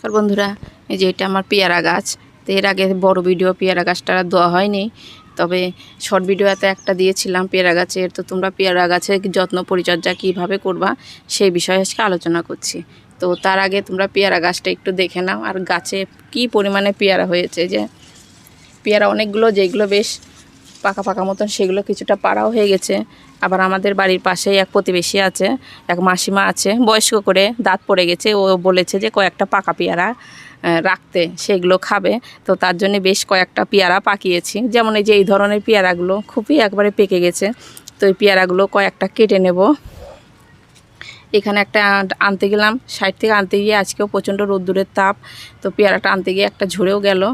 নমস্কার বন্ধুরা, এই যে এটা আমার পেয়ারা গাছ। তো এর আগে বড় ভিডিও পেয়ারা গাছটা দেওয়া হয়নি, তবে শর্ট ভিডিওতে একটা দিয়েছিলাম পেয়ারা গাছের। তো তোমরা পেয়ারা গাছের যত্ন পরিচর্যা কিভাবে করবা সেই বিষয়ে আজকে আলোচনা করছি। তো তার আগে তোমরা পেয়ারা গাছটা একটু দেখে নাও, আর গাছে কি পরিমাণে পেয়ারা হয়েছে। যে পেয়ারা অনেকগুলো, যেগুলো বেশ পাকা পাকা মতন সেগুলো কিছুটা পাড়াও হয়ে গেছে। আবার আমাদের বাড়ির পাশেই এক প্রতিবেশী আছে, এক মাসিমা আছে, বয়স্ক করে দাঁত পড়ে গেছে। ও বলেছে যে কয়েকটা পাকা পেয়ারা রাখতে, সেগুলো খাবে। তো তার জন্য বেশ কয়েকটা পেয়ারা পাকিয়েছি। যেমন এই যে এই ধরনের পেয়ারাগুলো খুবই একবারে পেকে গেছে। তো এই পেয়ারাগুলো কয়েকটা কেটে নেব। এখানে একটা আনতে গেলাম, সাইড থেকে আনতে গিয়ে আজকেও প্রচণ্ড রোদ্দুরের তাপ। তো পেয়ারাটা আনতে গিয়ে একটা ঝরেও গেল।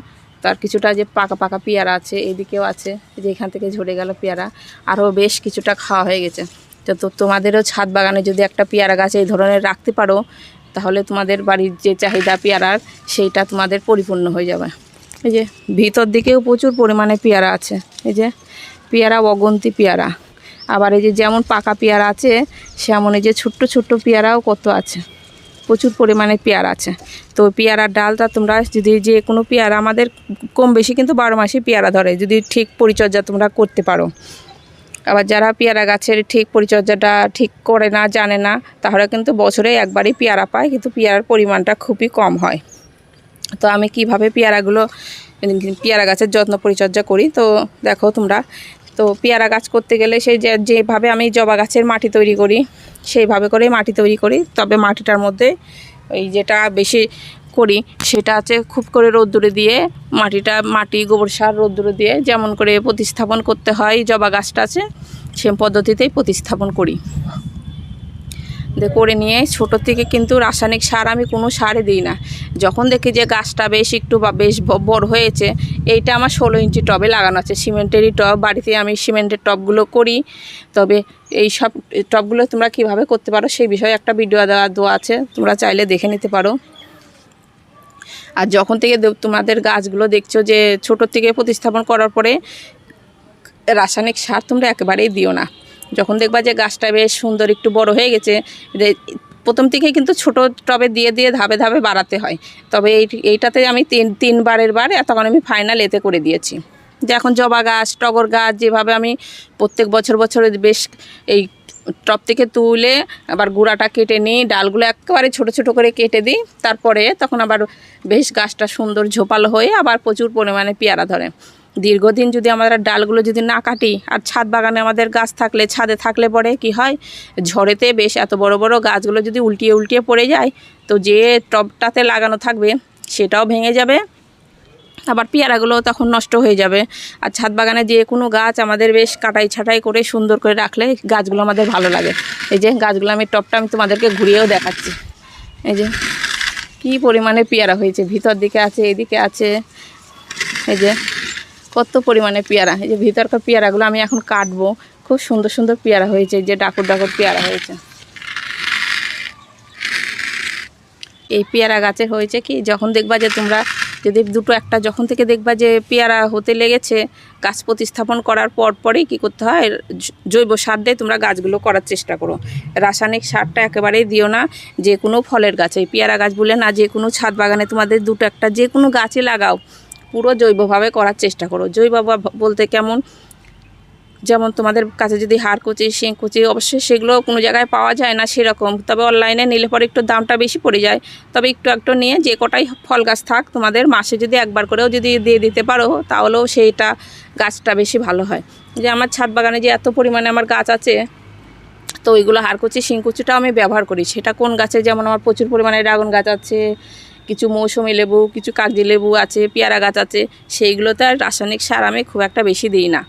তার কিছুটা যে পাকা পাকা পেয়ারা আছে, এদিকেও আছে, যে এখান থেকে ঝরে গেল পেয়ারা। আরও বেশ কিছুটা খাওয়া হয়ে গেছে। তো তোমাদেরও ছাদ বাগানে যদি একটা পেয়ারা গাছ এই ধরনের রাখতে পারো, তাহলে তোমাদের বাড়ির যে চাহিদা পেয়ারার, সেইটা তোমাদের পরিপূর্ণ হয়ে যাবে। এই যে ভিতর দিকেও প্রচুর পরিমাণে পেয়ারা আছে। এই যে পেয়ারা অগন্তি পেয়ারা। আবার এই যে যেমন পাকা পেয়ারা আছে, সেমন এই যে ছোট্ট ছোট্ট পেয়ারাও কত আছে, প্রচুর পরিমাণে পেয়ারা আছে। তো পেয়ারার ডালটা তোমরা যদি যে কোনো পেয়ারা, আমাদের কম বেশি কিন্তু 12 মাসই পেয়ারা ধরে, যদি ঠিক পরিচর্যা তোমরা করতে পারো। আবার যারা পেয়ারা গাছের ঠিক পরিচর্যাটা ঠিক করে না, জানে না, তাহলে কিন্তু বছরে একবারই পেয়ারা পায়, কিন্তু পেয়ারার পরিমাণটা খুবই কম হয়। তো আমি কিভাবে পেয়ারা গাছের যত্ন পরিচর্যা করি, তো দেখো তোমরা। তো পেয়ারা গাছ করতে গেলে সেই যেভাবে আমি জবা গাছের মাটি তৈরি করি, সেইভাবে করেই মাটি তৈরি করি। তবে মাটিটার মধ্যে এই যেটা বেশি করি সেটা আছে খুব করে রোদ্দুরে দিয়ে মাটি গোবর সার রোদ্দুরে দিয়ে যেমন করে প্রতিস্থাপন করতে হয় জবা গাছটা আছে, সে পদ্ধতিতেই প্রতিস্থাপন করি। করে নিয়ে ছোটোর থেকে কিন্তু রাসায়নিক সার আমি কোনো সারে দিই না। যখন দেখি যে গাছটা বেশ বড় হয়েছে, এইটা আমার 16 ইঞ্চি টবে লাগানো আছে, সিমেন্টেরই টব। বাড়িতে আমি সিমেন্টের টবগুলো করি। তবে এই সব টবগুলো তোমরা কিভাবে করতে পারো সেই বিষয়ে একটা ভিডিও দেওয়া আছে, তোমরা চাইলে দেখে নিতে পারো। আর যখন থেকে তোমাদের গাছগুলো দেখছো যে ছোটোর থেকে প্রতিস্থাপন করার পরে রাসায়নিক সার তোমরা একেবারেই দিও না। যখন দেখবা যে গাছটা বেশ সুন্দর একটু বড় হয়ে গেছে, প্রথম থেকেই কিন্তু ছোট টবে দিয়ে ধাপে ধাপে বাড়াতে হয়। তবে এইটাতে আমি তিনবারের বার তখন আমি ফাইনাল এতে করে দিয়েছি। যে এখন জবা গাছ, টগর গাছ যেভাবে আমি প্রত্যেক বছর বেশ এই টব থেকে তুলে আবার গুঁড়াটা কেটে নিই, ডালগুলো একেবারে ছোট ছোট করে কেটে দিই, তারপরে তখন আবার বেশ গাছটা সুন্দর ঝোপালো হয়ে আবার প্রচুর পরিমাণে পেয়ারা ধরে। দীর্ঘদিন যদি আমরা ডালগুলো যদি না কাটি, আর ছাদ বাগানে আমাদের গাছ থাকলে, ছাদে থাকলে পরে কি হয়, ঝড়েতে বেশ এত বড় বড় গাছগুলো যদি উল্টিয়ে পড়ে যায়, তো যে টবটাতে লাগানো থাকবে সেটাও ভেঙে যাবে, আবার পেয়ারাগুলো তখন নষ্ট হয়ে যাবে। আর ছাদ বাগানে যে কোনো গাছ আমাদের বেশ কাটাই ছাটাই করে সুন্দর করে রাখলে গাছগুলো আমাদের ভালো লাগে। এই যে গাছগুলো টবটা আমি তোমাদেরকে ঘুরিয়েও দেখাচ্ছি। এই যে কী পরিমাণে পেয়ারা হয়েছে, ভিতর দিকে আছে, এদিকে আছে। এই যে কত পরিমাণে পেয়ারা। এই যে ভিতরকার পেয়ারাগুলো আমি এখন কাটবো। খুব সুন্দর সুন্দর পেয়ারা হয়েছে, যে ডাকর পেয়ারা হয়েছে। এই পেয়ারা গাছে হয়েছে কি, যখন দেখবা যে তোমরা যদি দুটো একটা যখন থেকে দেখবা যে পেয়ারা হতে লেগেছে, গাছ প্রতিস্থাপন করার পরেই কী করতে হয়, জৈব সার দিয়ে তোমরা গাছগুলো করার চেষ্টা করো। রাসায়নিক সারটা একেবারেই দিও না যে কোনো ফলের গাছে, পেয়ারা গাছ বলে না, যে কোনো ছাদ বাগানে তোমাদের দুটো একটা যে কোনো গাছে লাগাও, পুরো জৈবভাবে করার চেষ্টা করো। জৈব বলতে কেমন, যেমন তোমাদের কাছে যদি হাড়কুচি, শিংকুচি, অবশ্যই সেগুলো কোনো জায়গায় পাওয়া যায় না সেরকম, তবে অনলাইনে নিলে পরে একটু দামটা বেশি পড়ে যায়। তবে একটু নিয়ে যে কটাই ফল গাছ থাক, তোমাদের মাসে যদি একবার করেও যদি দিয়ে দিতে পারো, তাহলেও সেইটা গাছটা বেশি ভালো হয়। যে আমার ছাদ বাগানে যে এত পরিমাণে আমার গাছ আছে, তো ওইগুলো হাড়কুচি, শিংকুচিটাও আমি ব্যবহার করি। সেটা কোন গাছে, যেমন আমার প্রচুর পরিমাণে ড্রাগন গাছ আছে, কিছু মৌসুমি লেবু, কিছু কাগজি লেবু আছে, পেয়ারা গাছ আছে, সেইগুলোতে আর রাসায়নিক সার আমি খুব একটা বেশি দিই না।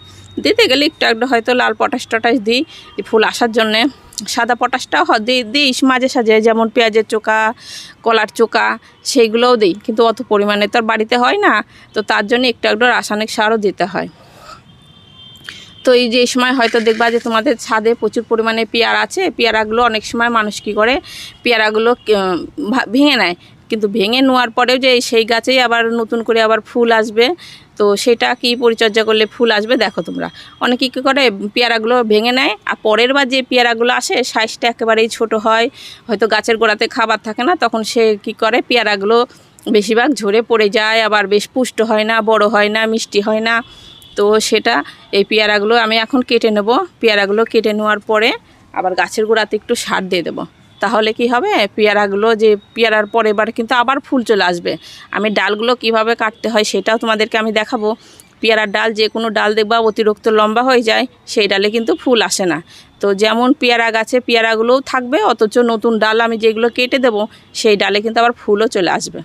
দিতে গেলে একটু হয়তো লাল পটাশ দিই ফুল আসার জন্যে, সাদা পটাশটাও দিই মাঝে সাঝে, যেমন পেঁয়াজের চোকা, কলার চোকা, সেইগুলোও দিই, কিন্তু অত পরিমাণে তো আর বাড়িতে হয় না। তো তার জন্য একটু রাসায়নিক সারও দিতে হয়। তো এই যে সময় হয়তো দেখবা যে তোমাদের ছাদে প্রচুর পরিমাণে পেয়ারা আছে, পেয়ারাগুলো অনেক সময় মানুষ কী করে, পেয়ারাগুলো ভেঙে নেয়, কিন্তু ভেঙে নেওয়ার পরেও যে সেই গাছেই আবার নতুন করে আবার ফুল আসবে। তো সেটা কি পরিচর্যা করলে ফুল আসবে, দেখো তোমরা। অনেকে কী করে, পেয়ারাগুলো ভেঙে নেয়, আর পরের বার যে পেয়ারাগুলো আসে সাইজটা একেবারেই ছোট হয়, হয়তো গাছের গোড়াতে খাবার থাকে না, তখন সে কী করে, পেয়ারাগুলো বেশিরভাগ ঝরে পড়ে যায়, আবার বেশ পুষ্ট হয় না, বড় হয় না, মিষ্টি হয় না। তো সেটা এই পেয়ারাগুলো আমি এখন কেটে নেব। পেয়ারাগুলো কেটে নেওয়ার পরে আবার গাছের গোড়াতে একটু সার দিয়ে দেবো। তাহলে কি হবে, পেয়ারাগুলো যে পেয়ারার পরে এবার কিন্তু আবার ফুল চলে আসবে। আমি ডালগুলো কিভাবে কাটতে হয় সেটাও তোমাদেরকে আমি দেখাবো। পেয়ারার ডাল, যে কোনো ডাল দেখবা অতিরিক্ত লম্বা হয়ে যায়, সেই ডালে কিন্তু ফুল আসে না। তো যেমন পেয়ারা গাছে পেয়ারাগুলোও থাকবে, অথচ নতুন ডাল আমি যেগুলো কেটে দেবো সেই ডালে কিন্তু আবার ফুলও চলে আসবে।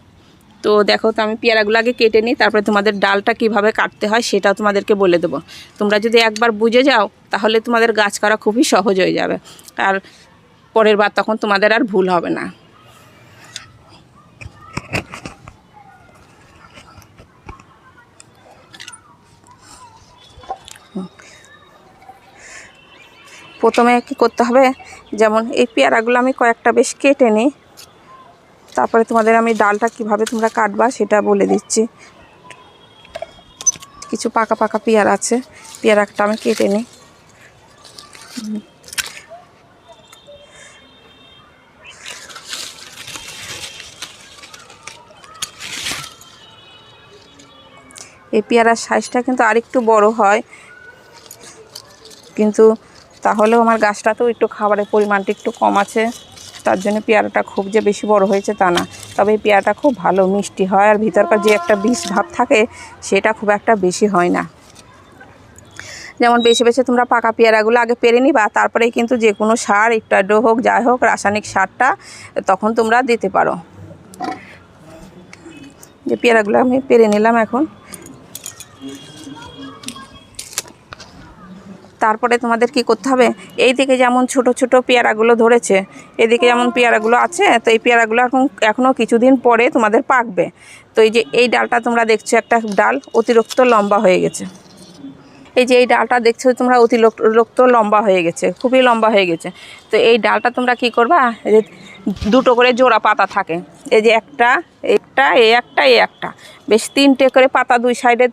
তো দেখো, তো আমি পেয়ারাগুলো আগে কেটে নিই, তারপরে তোমাদের ডালটা কিভাবে কাটতে হয় সেটাও তোমাদেরকে বলে দেবো। তোমরা যদি একবার বুঝে যাও তাহলে তোমাদের গাছ করা খুবই সহজ হয়ে যাবে, আর পরের বার তখন তোমাদের আর ভুল হবে না। প্রথমে কি করতে হবে, যেমন এই পেয়ারাগুলো আমি কয়েকটা বেশ কেটে নিই, তারপরে তোমাদের আমি ডালটা কিভাবে তোমরা কাটবা সেটা বলে দিচ্ছি। কিছু পাকা পাকা পেয়ারা আছে, পেয়ারাটা আমি কেটে নিই। এই পেয়ারার সাইজটা কিন্তু আরেকটু বড় হয়, কিন্তু তাহলেও আমার গাছটাতেও একটু খাবারের পরিমাণটা একটু কম আছে, তার জন্য পেয়ারাটা খুব যে বেশি বড় হয়েছে তা না। তবে এই পেয়ারাটা খুব ভালো মিষ্টি হয়, আর ভিতরকার যে একটা বিষ ভাব থাকে সেটা খুব একটা বেশি হয় না। যেমন বেছে বেছে তোমরা পাকা পেয়ারাগুলো আগে পেরে নিবা, তারপরেই কিন্তু যে কোনো সার, একটু হোক যাই হোক, রাসায়নিক সারটা তখন তোমরা দিতে পারো। যে পেয়ারাগুলো আমি পেরে নিলাম এখন। তারপরে তোমাদের কি করতে হবে, এই দিকে যেমন ছোট ছোট পেয়ারাগুলো ধরেছে, এদিকে যেমন পেয়ারাগুলো আছে, তো এই পেয়ারাগুলো এখনও কিছুদিন পরে তোমাদের পাকবে। তো এই যে এই ডালটা তোমরা দেখছো, একটা ডাল অতিরিক্ত লম্বা হয়ে গেছে। এই যে এই ডালটা দেখছো তোমরা অতিরিক্ত লম্বা হয়ে গেছে, খুবই লম্বা হয়ে গেছে। তো এই ডালটা তোমরা কি করবা, এই যে দুটো করে জোড়া পাতা থাকে, এই যে একটা একটা এই একটা এই একটা, বেশ তিনটে করে পাতা দুই সাইডে,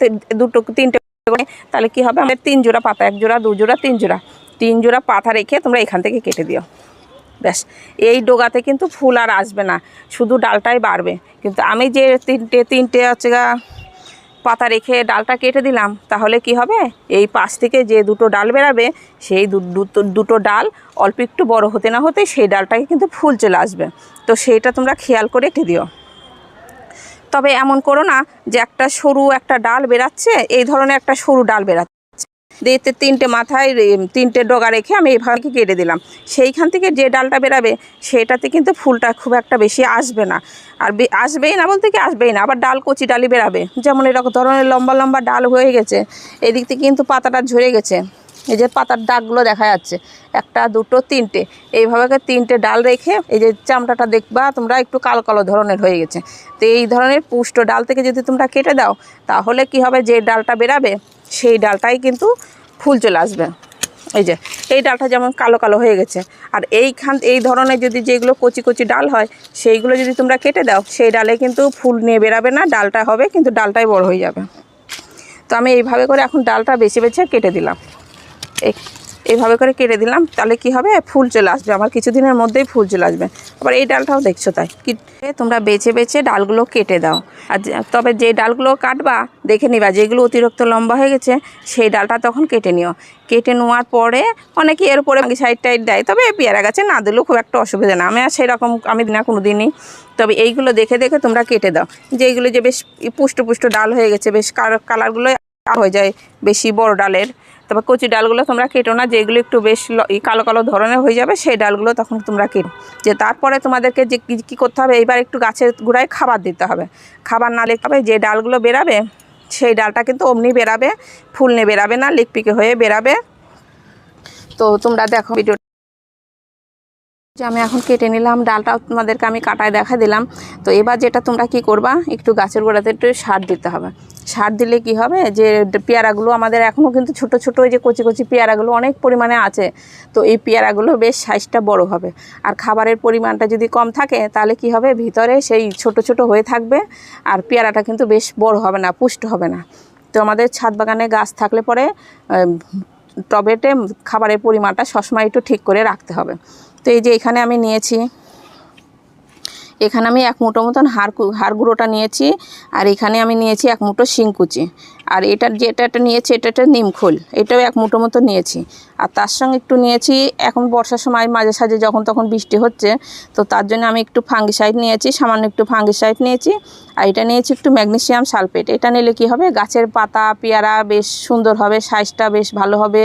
দুটো তিনটে করে, তাহলে কি হবে, আমাদের 3 জোড়া পাতা, 1 জোড়া 2 জোড়া 3 জোড়া পাতা রেখে তোমরা এখান থেকে কেটে দিও। ব্যাস, এই ডোগাতে কিন্তু ফুল আর আসবে না, শুধু ডালটাই বাড়বে। কিন্তু আমি যে তিনটে হচ্ছে পাতা রেখে ডালটা কেটে দিলাম, তাহলে কি হবে, এই পাশ থেকে যে দুটো ডাল বেরাবে, সেই দুটো ডাল অল্প একটু বড় হতে না হতে সেই ডালটাকে কিন্তু ফুল চলে আসবে। তো সেইটা তোমরা খেয়াল করে কেটে দিও। তবে এমন করো না যে একটা সরু একটা ডাল বেরাচ্ছে, এই ধরনের একটা সরু ডাল বেরাচ্ছে, দিয়ে 3টে মাথায় 3টে ডগা রেখে আমি এইভাবে কেটে দিলাম, সেইখান থেকে যে ডালটা বেরাবে সেটাতে কিন্তু ফুলটা খুব একটা বেশি আসবে না। আর আসবেই না বলতে কি, আসবেই না, আবার ডাল কচি ডালই বেরাবে। যেমন এরকম ধরনের লম্বা লম্বা ডাল হয়ে গেছে, এদিক থেকে কিন্তু পাতাটা ঝরে গেছে, এই যে পাতার দাগগুলো দেখা যাচ্ছে, 1 2 3টে, এইভাবে 3টে ডাল রেখে এই যে চামড়াটা দেখবা তোমরা একটু কালো কালো ধরনের হয়ে গেছে। তো এই ধরনের পুষ্ট ডাল থেকে যদি তোমরা কেটে দাও, তাহলে কি হবে, যে ডালটা বেরাবে সেই ডালটাই কিন্তু ফুল চলে আসবে। এই যে এই ডালটা যেমন কালো কালো হয়ে গেছে, আর এই ধরনের যদি যেগুলো কচি কচি ডাল হয় সেইগুলো যদি তোমরা কেটে দাও, সেই ডালে কিন্তু ফুল নিয়ে বেরাবে না, ডালটা হবে কিন্তু ডালটাই বড় হয়ে যাবে। তো আমি এইভাবে করে এখন ডালটা বেছে বেছে কেটে দিলাম, এইভাবে করে কেটে দিলাম, তাহলে কি হবে, ফুল চলে আসবে, আমার কিছুদিনের মধ্যেই ফুল চলে আসবে। আবার এই ডালটাও দেখছো তাই, তোমরা বেছে বেছে ডালগুলো কেটে দাও। আর তবে যে ডালগুলো কাটবা দেখে নিবা, যেগুলো অতিরিক্ত লম্বা হয়ে গেছে সেই ডালটা তখন কেটে নিও। কেটে নেওয়ার পরে অনেকে এর উপরে সাইড টাইড দেয়, তবে পেয়ারা গাছে না দিলেও খুব একটা অসুবিধা না, আমি আর সেরকম আমি না কোনো দিনই। তবে এইগুলো দেখে দেখে তোমরা কেটে দাও, যে এইগুলো যে বেশ পুষ্ট পুষ্ট ডাল হয়ে গেছে, বেশ কালারগুলো হয়ে যায় বেশি বড় ডালের। তবে কচি ডালগুলো তোমরা কেটো না, যেগুলো একটু বেশ কালো কালো ধরনের হয়ে যাবে সেই ডালগুলো তখন তোমরা কেটো। যে তারপরে তোমাদেরকে যে কী করতে হবে, এইবার একটু গাছের গোড়ায় খাবার দিতে হবে। খাবার না দিতে হবে, যে ডালগুলো বেরাবে সেই ডালটা কিন্তু অমনি বেরাবে, ফুল নিয়ে বেরাবে না, লিকপিকে হয়ে বেরাবে। তো তোমরা দেখো ভিডিও, যে আমি এখন কেটে নিলাম ডালটাও তোমাদেরকে আমি কাটায় দেখা দিলাম। তো এবার যেটা তোমরা কি করবা, একটু গাছের গোড়াতে একটু সার দিতে হবে। সার দিলে কি হবে, যে পেয়ারাগুলো আমাদের এখনও কিন্তু ছোট ছোট ওই যে কচি কচি পেয়ারাগুলো অনেক পরিমাণে আছে, তো এই পেয়ারাগুলো বেশ সাইজটা বড় হবে। আর খাবারের পরিমাণটা যদি কম থাকে তাহলে কি হবে, ভিতরে সেই ছোট ছোট হয়ে থাকবে, আর পেয়ারাটা কিন্তু বেশ বড় হবে না, পুষ্ট হবে না। তো আমাদের ছাদ বাগানে গাছ থাকলে পরে টবেতে খাবারের পরিমাণটা সবসময় একটু ঠিক করে রাখতে হবে। তো এই যে এখানে আমি নিয়েছি, এখানে আমি 1 মুঠো মতন হাড় গুঁড়োটা নিয়েছি, আর এখানে আমি নিয়েছি 1 মুঠো শিংকুচি, আর এটার যেটা নিয়েছি এটা নিমখোল, এটাও 1 মুঠো মতো নিয়েছি। আর তার সঙ্গে একটু নিয়েছি, এখন বর্ষার সময় মাঝে সাঝে যখন তখন বৃষ্টি হচ্ছে, তো তার জন্য আমি একটু ফাঙ্গিসাইড নিয়েছি, সামান্য একটু ফাঙ্গিসাইড নিয়েছি। আর এটা নিয়েছি একটু ম্যাগনেসিয়াম সালফেট। এটা নিলে কি হবে, গাছের পাতা পেয়ারা বেশ সুন্দর হবে, সাইজটা বেশ ভালো হবে,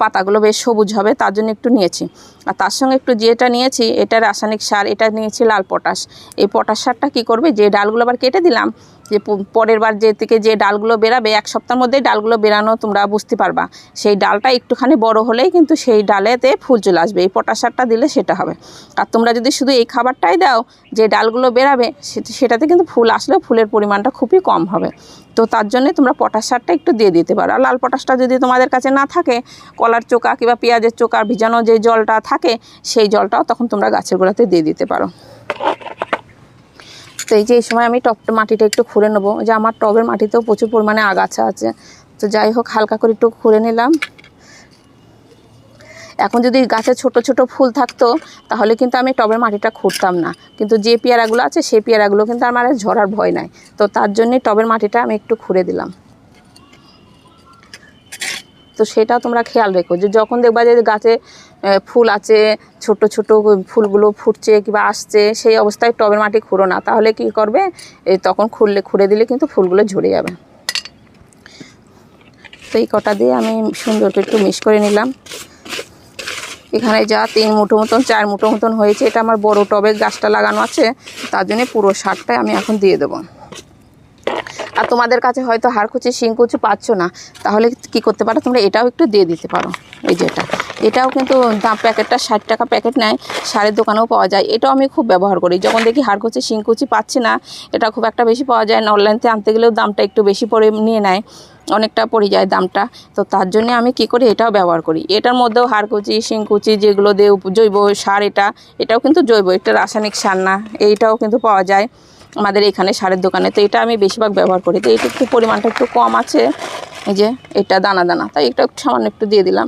পাতাগুলো বেশ সবুজ হবে, তার জন্য একটু নিয়েছি। আর তার সঙ্গে একটু যেটা নিয়েছি এটা রাসায়নিক সার, এটা নিয়েছি লাল পটাশ। এই পটাশ সারটা কী করবে, যে ডালগুলো আবার কেটে দিলাম, যে পরের বার যে ডালগুলো বেরাবে 1 সপ্তাহের মধ্যেই ডালগুলো বেরানো তোমরা বুঝতে পারবা, সেই ডালটা একটুখানি বড় হলেই কিন্তু সেই ডালেতে ফুল চলে আসবে। এই পটাশ সারটা দিলে সেটা হবে। আর তোমরা যদি শুধু এই খাবারটাই দাও, যে ডালগুলো বেরাবে সেটাতে কিন্তু ফুল আসলেও ফুলের পরিমাণটা খুবই কম হবে। তো তার জন্যে তোমরা পটাশ সারটা একটু দিয়ে দিতে পারো। আর লাল পটাশটা যদি তোমাদের কাছে না থাকে, কলার চোকা কিংবা পেঁয়াজের চোকার ভিজানো যে জলটা থাকে, সেই জলটাও তখন তোমরা গাছের গোড়াতে দিয়ে দিতে পারো। তো এই যে এই সময় আমি মাটিটা একটু খুঁড়ে নেবো, যে আমার টবের মাটিতেও প্রচুর পরিমাণে আগাছা আছে। তো যাই হোক, হালকা করে একটু খুঁড়ে নিলাম। এখন যদি গাছে ছোট ছোট ফুল থাকতো তাহলে কিন্তু আমি টবের মাটিটা খুঁড়তাম না, কিন্তু যে পেয়ারাগুলো আছে সেই পেয়ারাগুলো কিন্তু আমার আর ঝরার ভয় নাই। তো তার জন্যে টবের মাটিটা আমি একটু খুঁড়ে দিলাম। তো সেটা তোমরা খেয়াল রেখো, যে যখন দেখবা যে গাছে ফুল আছে, ছোট ছোট ফুলগুলো ফুটছে কিংবা আসছে, সেই অবস্থায় টবের মাটি খুঁড়ো না, তাহলে কি করবে, তখন খুঁড়ে দিলে কিন্তু ফুলগুলো ঝরে যাবে। তো এই কটা দিয়ে আমি সুন্দর করে একটু মিক্স করে নিলাম। এখানে যা 3 মুঠো মতন 4 মুঠো মতন হয়েছে, এটা আমার বড় টবে গাছটা লাগানো আছে, তার জন্য পুরো সারটাই আমি এখন দিয়ে দেবো। আর তোমাদের কাছে হয়তো হাড়কুচি শিংকুচি পাচ্ছ না, তাহলে কি করতে পারো, তোমরা এটাও একটু দিয়ে দিতে পারো। এই যেটা, এটাও কিন্তু প্যাকেটটা 60 টাকা প্যাকেট নেয়, সারের দোকানেও পাওয়া যায়। এটাও আমি খুব ব্যবহার করি যখন দেখি হাড়কুচি শিংকুচি পাচ্ছি না, এটা খুব একটা বেশি পাওয়া যায় না, অনলাইনতে আনতে গেলেও দামটা একটু বেশি পড়ে নিয়ে নেয়, অনেকটা পড়ে যায় দামটা। তো তার জন্য আমি কি করি, এটাও ব্যবহার করি। এটার মধ্যেও হাড়কুচি শিংকুচি যেগুলো দিয়ে জৈব সার, এটাও কিন্তু জৈব, এটা রাসায়নিক সার না, এইটাও কিন্তু পাওয়া যায় আমাদের এখানে সারের দোকানে। তো এটা আমি বেশিরভাগ ব্যবহার করি। তো এটা একটু পরিমাণটা একটু কম আছে, এই যে এটা দানা দানা, তাই এটা একটু সামান্য একটু দিয়ে দিলাম।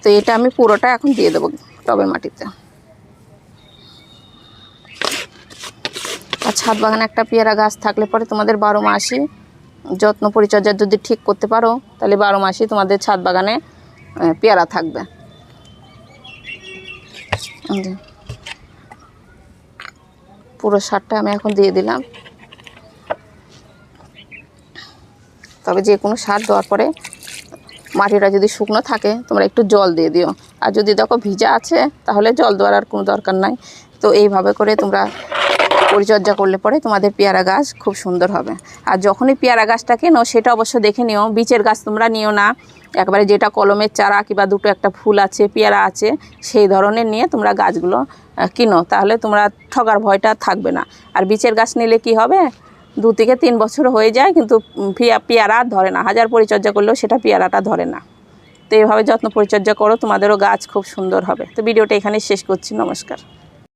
তো এটা আমি পুরোটা এখন দিয়ে দেবো টবের মাটিতে। আর ছাদ বাগানে একটা পেয়ারা গাছ থাকলে পরে তোমাদের 12 মাসই যত্ন পরিচর্যা যদি ঠিক করতে পারো, তাহলে 12 মাসই তোমাদের ছাদ বাগানে পেয়ারা থাকবে। পুরো সারটা আমি এখন দিয়ে দিলাম। তবে যে কোনো সার দেওয়ার পরে মাটিটা যদি শুকনো থাকে তোমরা একটু জল দিয়ে দিও, আর যদি দেখো ভিজা আছে তাহলে জল দেওয়ার আর কোনো দরকার নাই। তো এইভাবে করে তোমরা পরিচর্যা করলে পরে তোমাদের পেয়ারা গাছ খুব সুন্দর হবে। আর যখনই পেয়ারা গাছটা কেনো সেটা অবশ্য দেখে নিও, বীজের গাছ তোমরা নিও না, একবারে যেটা কলমের চারা কিংবা দুটো একটা ফুল আছে পেয়ারা আছে সেই ধরনের নিয়ে তোমরা গাছগুলো কিনো, তাহলে তোমরা ঠগার ভয়টা থাকবে না। আর বীজের গাছ নিলে কি হবে, 2 থেকে 3 বছর হয়ে যায় কিন্তু পেয়ারা ধরে না, হাজার পরিচর্যা করলেও সেটা পেয়ারাটা ধরে না। তো এইভাবে যত্ন পরিচর্যা করো, তোমাদেরও গাছ খুব সুন্দর হবে। তো ভিডিওটা এখানে শেষ করছি, নমস্কার।